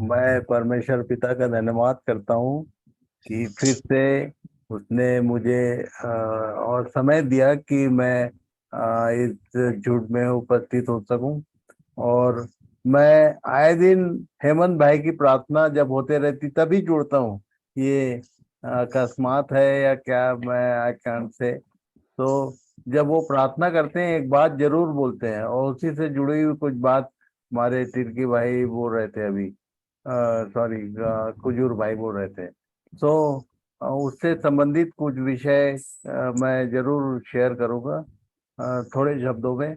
मैं परमेश्वर पिता का धन्यवाद करता हूँ कि फिर से उसने मुझे और समय दिया कि मैं इस झूठ में उपस्थित हो सकूं। और मैं आए दिन हेमंत भाई की प्रार्थना जब होते रहती तभी जुड़ता हूँ। ये अकस्मात है या क्या, मैं आकांत से तो जब वो प्रार्थना करते हैं एक बात जरूर बोलते हैं, और उसी से जुड़ी हुई कुछ बात हमारे तिर्की भाई बोल रहे थे अभी, सॉरी, कुजूर भाई बोल रहे थे। सो उससे संबंधित कुछ विषय मैं जरूर शेयर करूंगा थोड़े शब्दों में।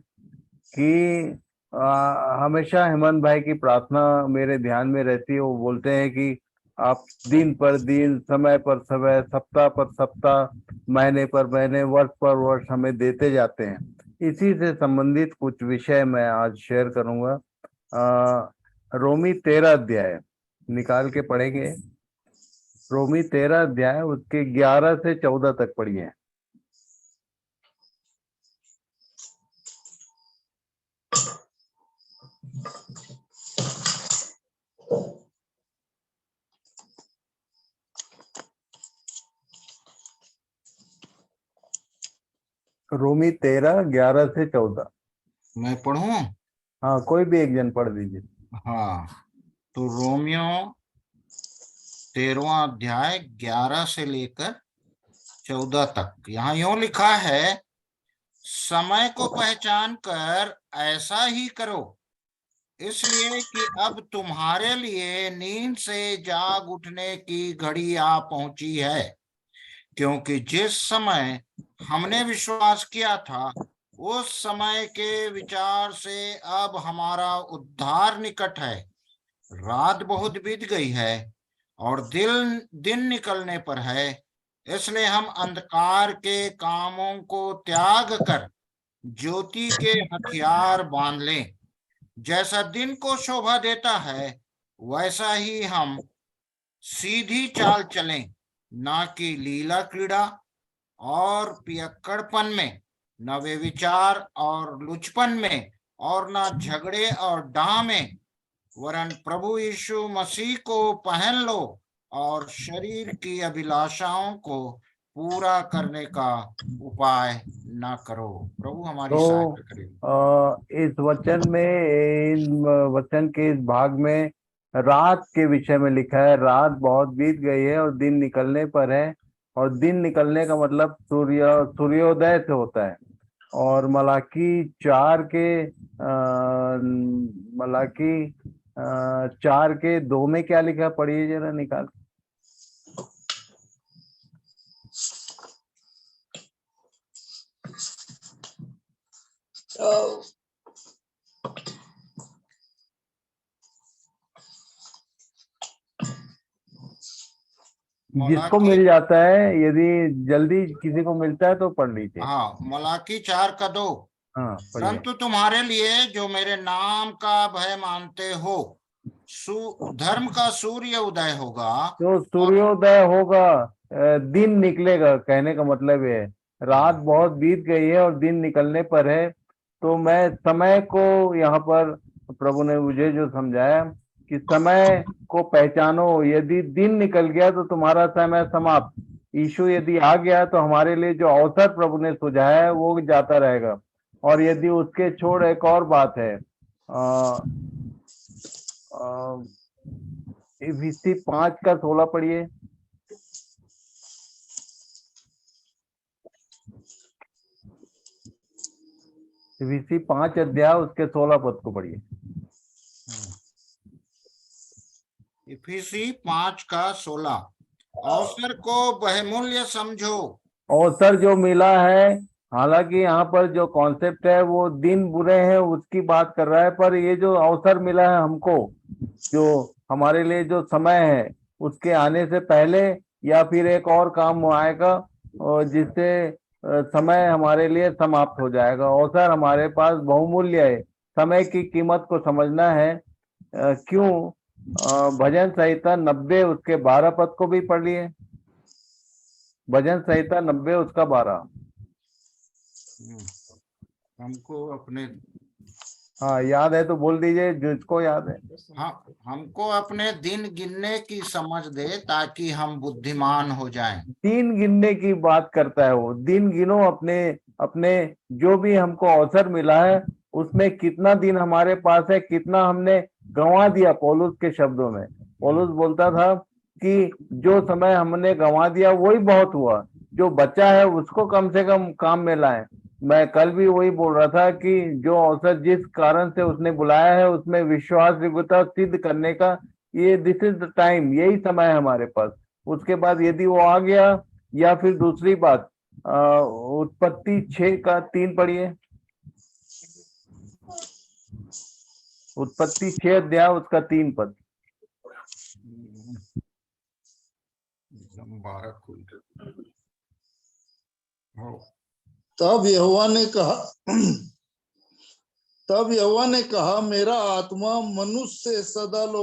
कि हमेशा हेमंत भाई की प्रार्थना मेरे ध्यान में रहती है। वो बोलते हैं कि आप दिन पर दिन, समय पर समय, सप्ताह पर सप्ताह, महीने पर महीने, वर्ष पर वर्ष हमें देते जाते हैं। इसी से संबंधित कुछ विषय मैं आज शेयर करूंगा। रोमी 13 अध्याय निकाल के पढ़ेंगे। रोमी 13 अध्याय उसके 11 से 14 तक पढ़िए। रोमी 13, 11 से 14। मैं पढ़ूं? हाँ, कोई भी एक जन पढ़ दीजिए। हाँ, तो रोमियो 13वां अध्याय 11 से लेकर 14 तक यहाँ यूं लिखा है, समय को पहचान कर ऐसा ही करो, इसलिए कि अब तुम्हारे लिए नींद से जाग उठने की घड़ी आ पहुंची है। क्योंकि जिस समय हमने विश्वास किया था, उस समय के विचार से अब हमारा उद्धार निकट है। रात बहुत बीत गई है और दिन दिन निकलने पर है। इसलिए हम अंधकार के कामों को त्याग कर ज्योति के हथियार बांध लें। जैसा दिन को शोभा देता है, वैसा ही हम सीधी चाल चलें, ना कि लीला क्रीड़ा और पियक्कड़पन में, न वे विचार और लुचपन में, और न झगड़े और डाह में, वरन प्रभु यीशु मसीह को पहन लो और शरीर की अभिलाषाओं को पूरा करने का उपाय ना करो। प्रभु हमारी तो सहायता करें। इस वचन में, इन वचन के इस भाग में रात के विषय में लिखा है। रात बहुत बीत गई है और दिन निकलने पर है। और दिन निकलने का मतलब सूर्योदय से होता है। और मलाकी 4 के 2 में क्या लिखा है, पढ़िए जरा निकाल। जिसको मलाकी, मिल जाता है, यदि जल्दी किसी को मिलता है तो पढ़ लीजिए। हाँ, मलाकी 4 का 2। हाँ, पढ़िए। परंतु तुम्हारे लिए जो मेरे नाम का भय मानते हो, धर्म का सूर्य उदय होगा। तो और सूर्योदय होगा, दिन निकलेगा, कहने का मतलब ये है। रात बहुत बीत गई है और दिन निकलने पर है। तो मैं समय को यहाँ पर, प्रभु ने मुझे जो समझाया कि समय को पहचानो। यदि दिन निकल गया तो तुम्हारा समय समाप्त। यीशु यदि आ गया तो हमारे लिए जो अवसर प्रभु ने सुझाया है वो जाता रहेगा। और यदि उसके छोड़, एक और बात है, इफिसी 5 का 16 पढ़िए। इफिसी 5 अध्याय उसके 16 पद को पढ़िए। इफिसी 5 का 16, अवसर को बहुमूल्य समझो। अवसर जो मिला है, हालांकि यहाँ पर जो कॉन्सेप्ट है वो दिन बुरे हैं उसकी बात कर रहा है, पर ये जो अवसर मिला है हमको, जो हमारे लिए जो समय है उसके आने से पहले, या फिर एक और काम आएगा और जिससे समय हमारे लिए समाप्त हो जाएगा। अवसर हमारे पास बहुमूल्य है। समय की कीमत को समझना है। क्यों? भजन संहिता 90 उसके 12 पद को भी पढ़ लिए। भजन संहिता 90 उसका 12। हमको अपने हाँ, याद है तो बोल दीजिए जिसको याद है। हाँ, हमको अपने दिन गिनने की समझ दे ताकि हम बुद्धिमान हो जाएं। दिन गिनने की बात करता है वो। दिन गिनो अपने, अपने जो भी हमको अवसर मिला है उसमें कितना दिन हमारे पास है, कितना हमने गंवा दिया। पौलुस के शब्दों में पौलुस बोलता था कि जो समय हमने गंवा दिया वही बहुत हुआ, जो बचा है उसको कम से कम काम में लाएं। मैं कल भी वही बोल रहा था कि जो अवसर जिस कारण से उसने बुलाया है उसमें विश्वास योग्यता सिद्ध करने का, ये दिस इज द टाइम, यही समय है हमारे पास। उसके बाद यदि वो आ गया, या फिर दूसरी बात, उत्पत्ति 6 का 3 पढ़िए। उत्पत्ति 6 अध्याय उसका 3 पद। 12 खुल हो। तब यहोवा ने कहा तब यहोवा ने कहा, मेरा आत्मा मनुष्य से सदा लो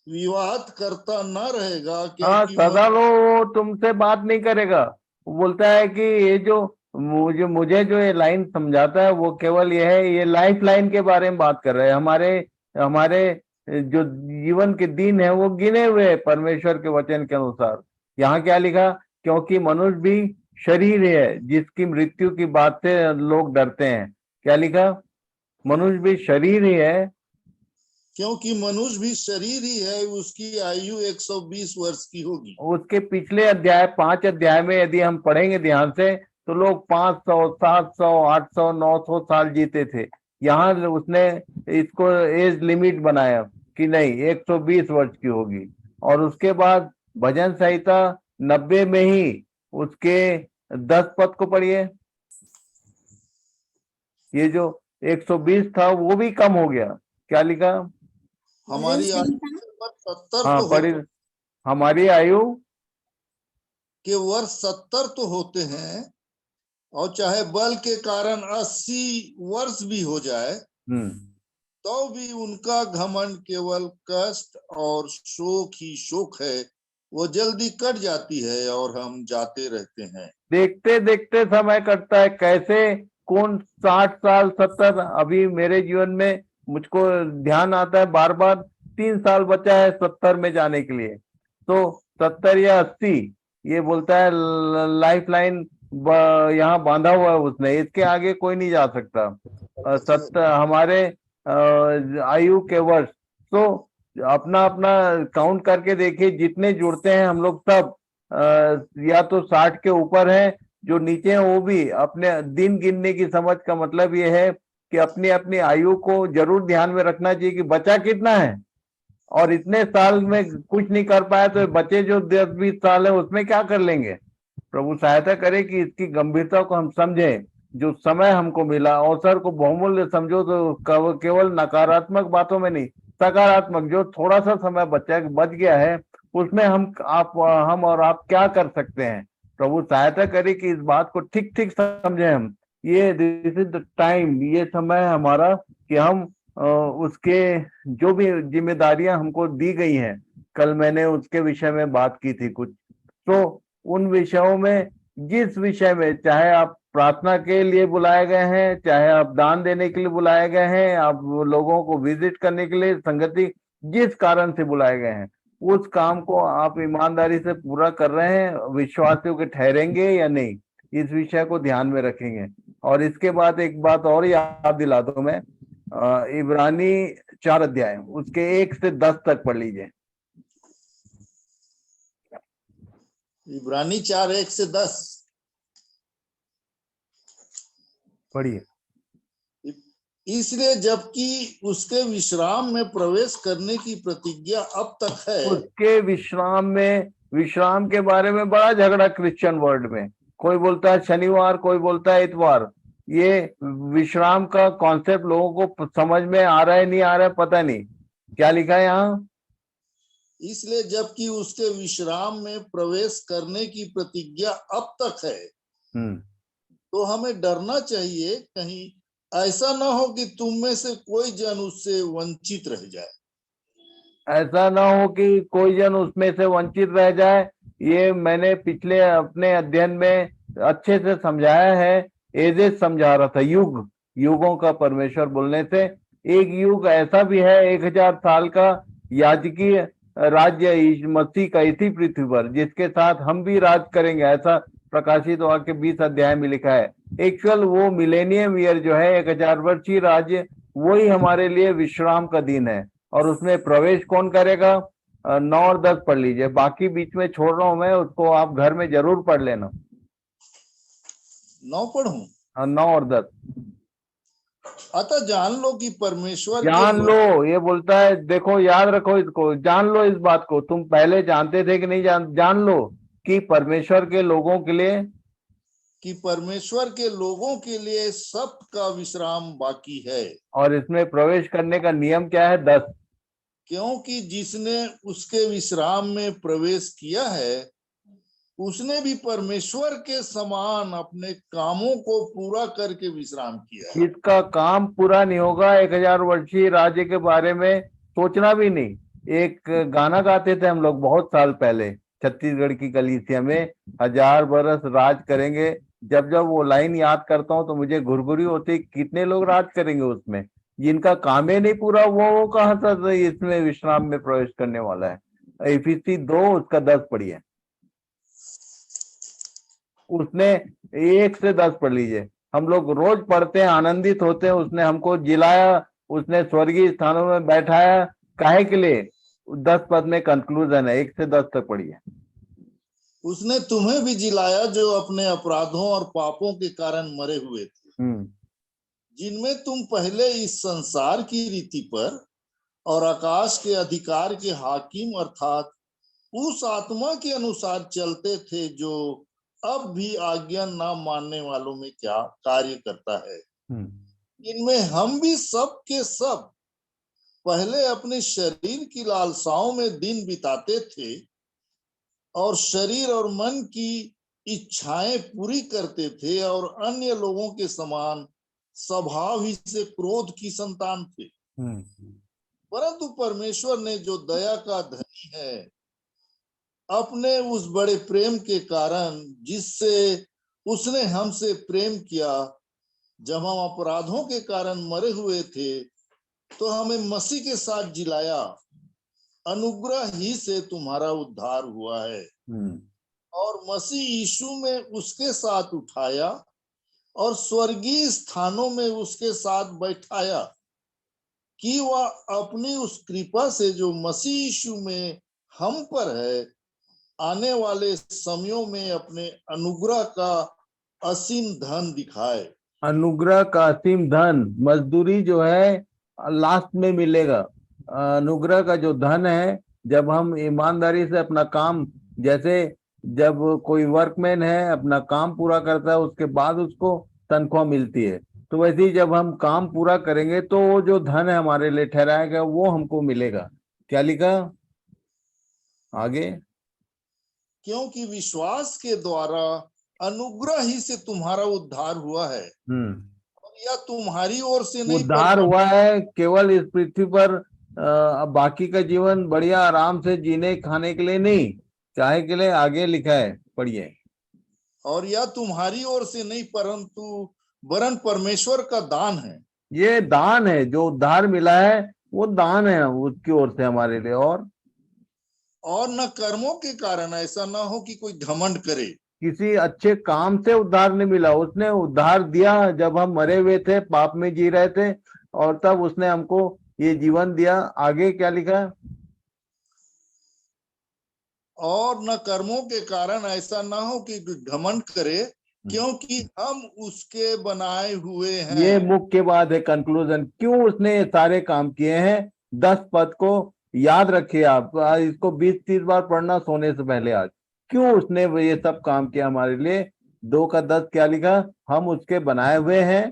विवाद करता न रहेगा, हाँ, क्योंकि सदा वो तुमसे बात नहीं करेगा। वो बोलता है कि ये जो मुझे मुझे जो ये लाइन समझाता है वो केवल ये है, ये लाइफ लाइन के बारे में बात कर रहे हैं। हमारे हमारे जो जीवन के दिन है वो गिने हुए हैं परमेश्वर के वचन के अनुसार। यहाँ क्या लिखा? क्योंकि मनुष्य भी शरीर है जिसकी मृत्यु की बात से लोग डरते हैं। क्या लिखा? मनुष्य भी शरीर ही है। क्योंकि मनुष्य भी शरीर ही है, उसकी आयु 120 वर्ष की होगी। उसके पिछले अध्याय 5 अध्याय में यदि हम पढ़ेंगे ध्यान से तो लोग 500 700 800 900 साल जीते थे। यहाँ उसने इसको एज लिमिट बनाया कि नहीं, 120 वर्ष की होगी। और उसके बाद भजन संहिता 90 में ही उसके 10 पद को पढ़िए। ये जो 120 था वो भी कम हो गया। क्या लिखा? हमारी आयु 70 हाँ तो पढ़ी। होते हमारी आयु के वर्ष 70 तो होते हैं, और चाहे बल के कारण 80 वर्ष भी हो जाए तो भी उनका घमंड केवल कष्ट और शोक ही शोक है। वो जल्दी कट जाती है और हम जाते रहते हैं। देखते देखते समय कटता है। कैसे कौन 60 साल 70, अभी मेरे जीवन में मुझको ध्यान आता है बार बार 3 साल बचा है 70 में जाने के लिए। तो 70 या 80, ये बोलता है लाइफ लाइन यहाँ बांधा हुआ है उसने, इसके आगे कोई नहीं जा सकता। 70 हमारे आयु के वर्ष। तो अपना अपना काउंट करके देखिए, जितने जुड़ते हैं हम लोग सब या तो 60 के ऊपर है, जो नीचे हैं वो भी। अपने दिन गिनने की समझ का मतलब ये है कि अपनी अपनी आयु को जरूर ध्यान में रखना चाहिए कि बचा कितना है, और इतने साल में कुछ नहीं कर पाया तो बचे जो 10-20 साल है उसमें क्या कर लेंगे। प्रभु सहायता करे कि इसकी गंभीरता को हम समझें। जो समय हमको मिला, अवसर को बहुमूल्य समझो, तो केवल नकारात्मक बातों में नहीं, सकारात्मक जो थोड़ा सा समय बच गया है उसमें हम और आप क्या कर सकते हैं। प्रभु सहायता करे कि इस बात को ठीक ठीक समझें हम। ये दिस इज द टाइम, ये समय है हमारा कि हम उसके जो भी जिम्मेदारियां हमको दी गई हैं, कल मैंने उसके विषय में बात की थी कुछ। तो उन विषयों में, जिस विषय में, चाहे आप प्रार्थना के लिए बुलाए गए हैं, चाहे आप दान देने के लिए बुलाए गए हैं, आप लोगों को विजिट करने के लिए, संगति जिस कारण से बुलाए गए हैं, उस काम को आप ईमानदारी से पूरा कर रहे हैं, विश्वासियों के ठहरेंगे या नहीं, इस विषय को ध्यान में रखेंगे। और इसके बाद एक बात और याद दिला दूं मैं, इब्रानी 4 अध्याय उसके 1 से 10 तक पढ़ लीजिए। इब्रानी 4 1 से 10 पढ़िए। इसलिए जबकि उसके विश्राम में प्रवेश करने की प्रतिज्ञा अब तक है। उसके विश्राम में, विश्राम के बारे में बड़ा झगड़ा क्रिश्चियन वर्ल्ड में। कोई बोलता है शनिवार, कोई बोलता है इतवार। ये विश्राम का कॉन्सेप्ट लोगों को समझ में आ रहा है नहीं आ रहा है पता नहीं। क्या लिखा है यहाँ? इसलिए जबकि उसके विश्राम में प्रवेश करने की प्रतिज्ञा अब तक है, तो हमें डरना चाहिए, कहीं ऐसा ना हो कि तुम में से कोई जन उससे वंचित रह जाए। ऐसा ना हो कि कोई जन उसमें से वंचित रह जाए। ये मैंने पिछले अपने अध्ययन में अच्छे से समझाया है। एजेस समझा रहा था, युगों का परमेश्वर बोलने से एक युग ऐसा भी है 1000 साल का याजकीय राज्य मसीह का इसी पृथ्वी पर, जिसके साथ हम भी राज करेंगे, ऐसा प्रकाशित वाक्य 20 अध्याय में लिखा है। एक्चुअल वो मिलेनियम ईयर जो है 1000 वर्षीय राज्य, वही हमारे लिए विश्राम का दिन है। और उसमें प्रवेश कौन करेगा? 9 और 10 पढ़ लीजिए, बाकी बीच में छोड़ रहा हूं मैं, उसको आप घर में जरूर पढ़ लेना। 9 पढ़ूं? हाँ, 9 और 10। अतः जान लो कि परमेश्वर जान लो, ये बोलता है, देखो याद रखो इसको, जान लो इस बात को। तुम पहले जानते थे कि नहीं? जान लो कि परमेश्वर के लोगों के लिए, कि परमेश्वर के लोगों के लिए सब का विश्राम बाकी है। और इसमें प्रवेश करने का नियम क्या है? 10। क्योंकि जिसने उसके विश्राम में प्रवेश किया है उसने भी परमेश्वर के समान अपने कामों को पूरा करके विश्राम किया है। इसका काम पूरा नहीं होगा 1000 वर्षीय राज्य के बारे में सोचना भी नहीं। एक गाना गाते थे हम लोग बहुत साल पहले छत्तीसगढ़ की कलीसिया में, 1000 बरस राज करेंगे। जब जब वो लाइन याद करता हूँ तो मुझे घुरघुरी होती, कितने लोग राज करेंगे उसमें, जिनका काम ही नहीं पूरा, वो कहाँ से इसमें विश्राम में प्रवेश करने वाला है। इफिसी 2 उसका 10 पढ़िए, उसने 1 से 10 पढ़ लीजिए। हम लोग रोज पढ़ते हैं, आनंदित होते हैं, उसने हमको जिलाया, उसने स्वर्गीय स्थानों में बैठाया, काहे के लिए? 10 पद में कंक्लूजन है, 1 से 10 तक पढ़िए। उसने तुम्हें भी जिलाया जो अपने अपराधों और पापों के कारण मरे हुए थे, जिनमें तुम पहले इस संसार की रीति पर और आकाश के अधिकार के हाकिम अर्थात उस आत्मा के अनुसार चलते थे जो अब भी आज्ञा न मानने वालों में क्या कार्य करता है। इनमें हम भी सब के सब पहले अपने शरीर की लालसाओं में दिन बिताते थे और शरीर और मन की इच्छाएं पूरी करते थे और अन्य लोगों के समान स्वभाव ही से क्रोध की संतान थे। परंतु परमेश्वर ने जो दया का धनी है, अपने उस बड़े प्रेम के कारण जिससे उसने हमसे प्रेम किया, जब हम अपराधों के कारण मरे हुए थे तो हमें मसीह के साथ जिलाया। अनुग्रह ही से तुम्हारा उद्धार हुआ है और मसीह यीशु में उसके साथ उठाया और स्वर्गीय स्थानों में उसके साथ बैठाया, कि वह अपनी उस कृपा से जो मसीह यीशु में हम पर है, आने वाले समयों में अपने अनुग्रह का असीम धन दिखाए। अनुग्रह का असीम धन, मजदूरी जो है लास्ट में मिलेगा। अनुग्रह का जो धन है, जब हम ईमानदारी से अपना काम, जैसे जब कोई वर्कमैन है अपना काम पूरा करता है उसके बाद उसको तनख्वाह मिलती है, तो वैसे ही जब हम काम पूरा करेंगे तो वो जो धन है हमारे लिए ठहराया गया वो हमको मिलेगा। क्या लिखा आगे? क्योंकि विश्वास के द्वारा अनुग्रह ही से तुम्हारा उद्धार हुआ है, या तुम्हारी ओर से नहीं, उद्धार हुआ है केवल इस पृथ्वी पर बाकी का जीवन बढ़िया आराम से जीने खाने के लिए नहीं, चाहे के लिए। आगे लिखा है, पढ़िए। और या तुम्हारी ओर से नहीं, परंतु वरन परमेश्वर का दान है। ये दान है, जो उद्धार मिला है वो दान है उसकी ओर से हमारे लिए। और न कर्मों के कारण, ऐसा ना हो कि कोई घमंड करे। किसी अच्छे काम से उद्धार नहीं मिला, उसने उद्धार दिया जब हम मरे हुए थे, पाप में जी रहे थे, और तब उसने हमको ये जीवन दिया। आगे क्या लिखा? और न कर्मों के कारण, ऐसा ना हो कि घमंड करे, क्योंकि हम उसके बनाए हुए हैं। ये मुख्य बात है, कंक्लूजन, क्यों उसने ये सारे काम किए हैं। 10 पद को याद रखिए आप, इसको 20-30 बार पढ़ना सोने से पहले आज। क्यों उसने ये सब काम किया हमारे लिए? 2 का 10 क्या लिखा? हम उसके बनाए हुए हैं,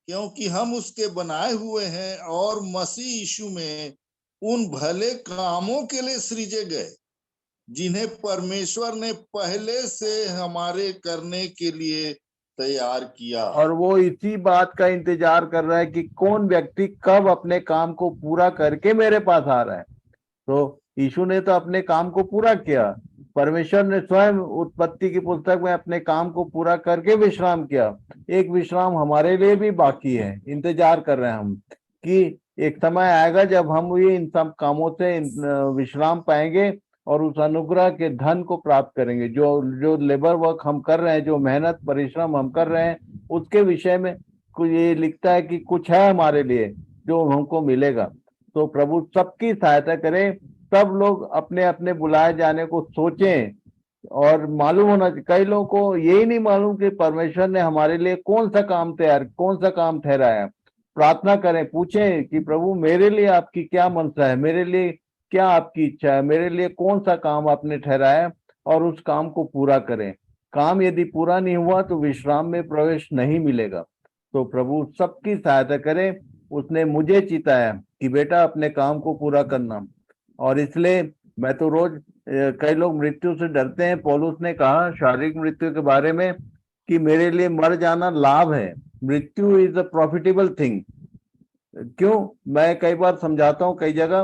क्योंकि हम उसके बनाए हुए हैं और मसीह यीशु में उन भले कामों के लिए सृजे गए जिन्हें परमेश्वर ने पहले से हमारे करने के लिए तैयार किया। और वो इसी बात का इंतजार कर रहा है कि कौन व्यक्ति कब अपने काम को पूरा करके मेरे पास आ रहा है। तो यीशु ने तो अपने काम को पूरा किया, परमेश्वर ने स्वयं उत्पत्ति की पुस्तक में अपने काम को पूरा करके विश्राम किया। एक विश्राम हमारे लिए भी बाकी है, इंतजार कर रहे हैं हम। कि एक समय आएगा जब हम ये इन सब कामों से विश्राम पाएंगे और उस अनुग्रह के धन को प्राप्त करेंगे। जो जो लेबर वर्क हम कर रहे हैं, जो मेहनत परिश्रम हम कर रहे हैं, उसके विषय में कुछ ये लिखता है कि कुछ है हमारे लिए जो हमको मिलेगा। तो प्रभु सबकी सहायता करे, सब लोग अपने अपने बुलाए जाने को सोचें। और मालूम होना चाहिए, कई लोगों को यही नहीं मालूम कि परमेश्वर ने हमारे लिए कौन सा काम ठहराया। प्रार्थना करें, पूछें कि प्रभु मेरे लिए आपकी क्या मनसा है, मेरे लिए क्या आपकी इच्छा है, मेरे लिए कौन सा काम आपने ठहराया, और उस काम को पूरा करें। काम यदि पूरा नहीं हुआ तो विश्राम में प्रवेश नहीं मिलेगा। तो प्रभु सबकी सहायता करे। उसने मुझे चिताया कि बेटा अपने काम को पूरा करना, और इसलिए मैं तो रोज कई लोग मृत्यु से डरते हैं। पौलुस ने कहा शारीरिक मृत्यु के बारे में कि मेरे लिए मर जाना लाभ है, मृत्यु इज अ प्रॉफिटेबल थिंग। क्यों? मैं कई बार समझाता हूँ, कई जगह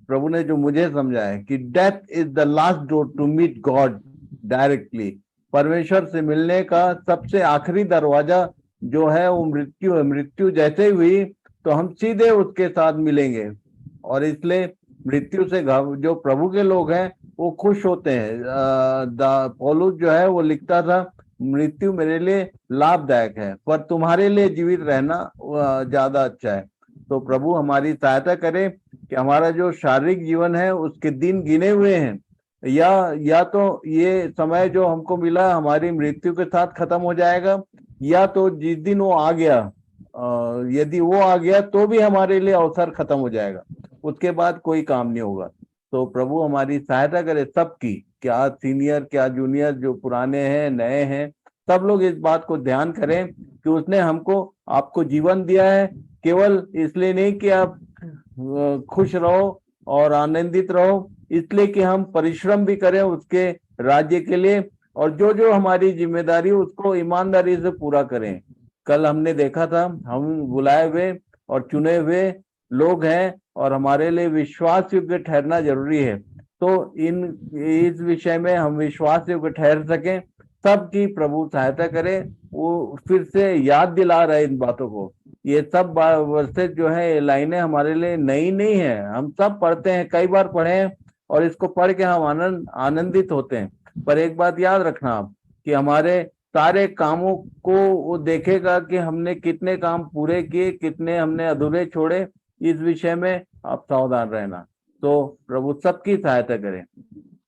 प्रभु ने जो मुझे समझाया कि death is the last door to meet God directly. परमेश्वर से मिलने का सबसे आखिरी दरवाजा जो है वो मृत्यु है। मृत्यु जैसे ही हुई तो हम सीधे उसके साथ मिलेंगे, और इसलिए मृत्यु से जो प्रभु के लोग हैं वो खुश होते हैं। पौलुस जो है वो लिखता था मृत्यु मेरे लिए लाभदायक है, पर तुम्हारे लिए जीवित रहना ज्यादा अच्छा है। तो प्रभु हमारी सहायता करे कि हमारा जो शारीरिक जीवन है उसके दिन गिने हुए हैं, या तो ये समय जो हमको मिला हमारी मृत्यु के साथ खत्म हो जाएगा, या तो जिस दिन वो आ गया, यदि वो आ गया तो भी हमारे लिए अवसर खत्म हो जाएगा, उसके बाद कोई काम नहीं होगा। तो प्रभु हमारी सहायता करे सबकी, क्या सीनियर क्या जूनियर, जो पुराने हैं नए हैं, सब लोग इस बात को ध्यान करें कि उसने आपको जीवन दिया है केवल इसलिए नहीं कि आप खुश रहो और आनंदित रहो, इसलिए कि हम परिश्रम भी करें उसके राज्य के लिए, और जो जो हमारी जिम्मेदारी उसको ईमानदारी से पूरा करें। कल हमने देखा था हम बुलाए हुए और चुने हुए लोग हैं, और हमारे लिए विश्वास योग्य ठहरना जरूरी है। तो इस विषय में हम विश्वास योग्य ठहर सकें, सबकी प्रभु सहायता करे। वो फिर से याद दिला रहे इन बातों को। ये सब वर्सेस जो है, लाइनें हमारे लिए नई नहीं है, हम सब पढ़ते हैं, कई बार पढ़े हैं, और इसको पढ़ के हम आनंदित होते हैं। पर एक बात याद रखना आप कि हमारे सारे कामों को वो देखेगा कि हमने कितने काम पूरे किए, कितने हमने अधूरे छोड़े। इस विषय में आप सावधान रहना। तो प्रभु सबकी सहायता करें।